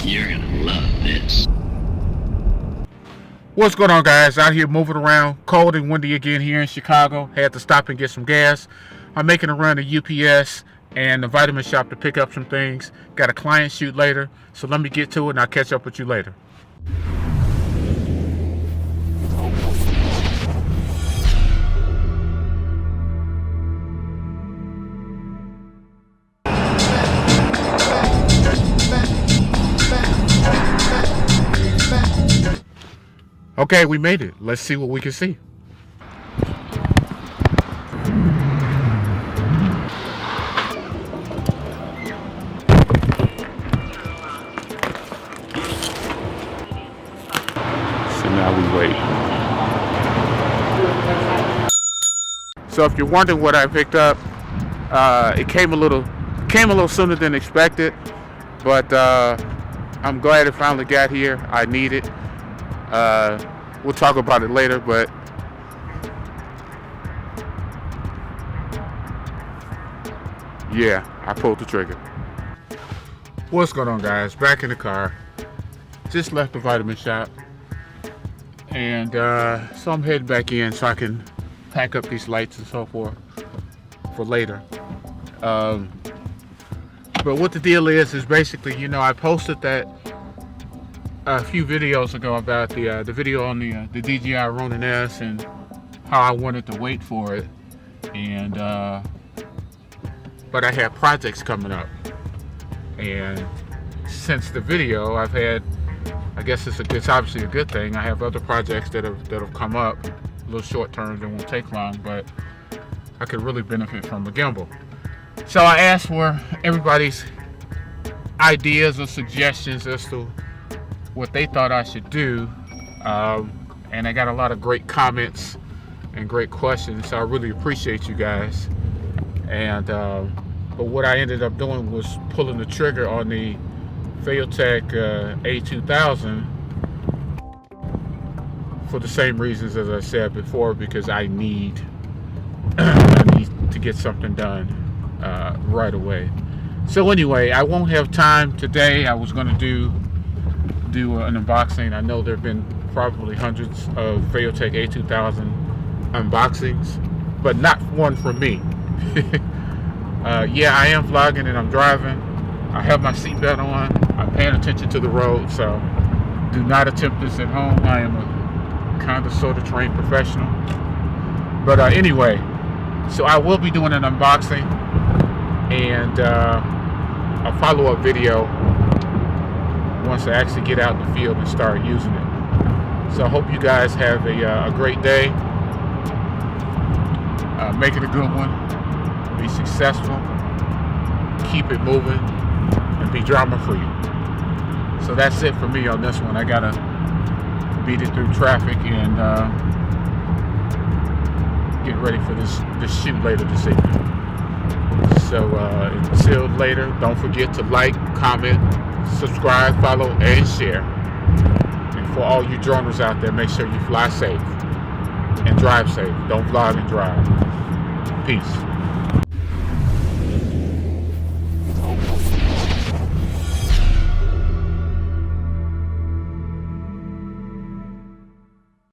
You're gonna love this. What's going on, guys? Out here moving around, cold and windy again here in Chicago. Had to stop and get some gas. I'm making a run to UPS and the vitamin shop to pick up some things. Got a client shoot later, so let me get to it and I'll catch up with you later. Okay, we made it. Let's see what we can see. So now we wait. So if you're wondering what I picked up, it came a little sooner than expected, but I'm glad it finally got here. I need it. We'll talk about it later, but yeah, I pulled the trigger. What's going on, guys? Back in the car. Just left the vitamin shop, and so I'm heading back in so I can pack up these lights and so forth for later. But what the deal is basically, you know, I posted that a few videos ago about the video on the DJI Ronin S and how I wanted to wait for it, and but I had projects coming up, and since the video I've had, I guess it's obviously a good thing, I have other projects that have come up, a little short term that won't take long, but I could really benefit from a gimbal. So I asked for everybody's ideas or suggestions as to what they thought I should do, and I got a lot of great comments and great questions, so I really appreciate you guys. And but what I ended up doing was pulling the trigger on the Feiyutech A2000 for the same reasons as I said before, because I need to get something done right away. So anyway, I won't have time today. I was going to do an unboxing. I know there have been probably hundreds of Feiyutech A2000 unboxings, but not one from me. Yeah, I am vlogging and I'm driving. I have my seatbelt on. I'm paying attention to the road, so do not attempt this at home. I am a kind of sort of trained professional. But anyway, so I will be doing an unboxing and a follow-up video once I actually get out in the field and start using it. So I hope you guys have a great day. Make it a good one. Be successful. Keep it moving. And be drama free. So that's it for me on this one. I gotta beat it through traffic and get ready for this shoot later this evening. So until later, don't forget to like, comment, subscribe, follow, and share. And for all you droners out there, make sure you fly safe and drive safe. Don't vlog and drive. Peace.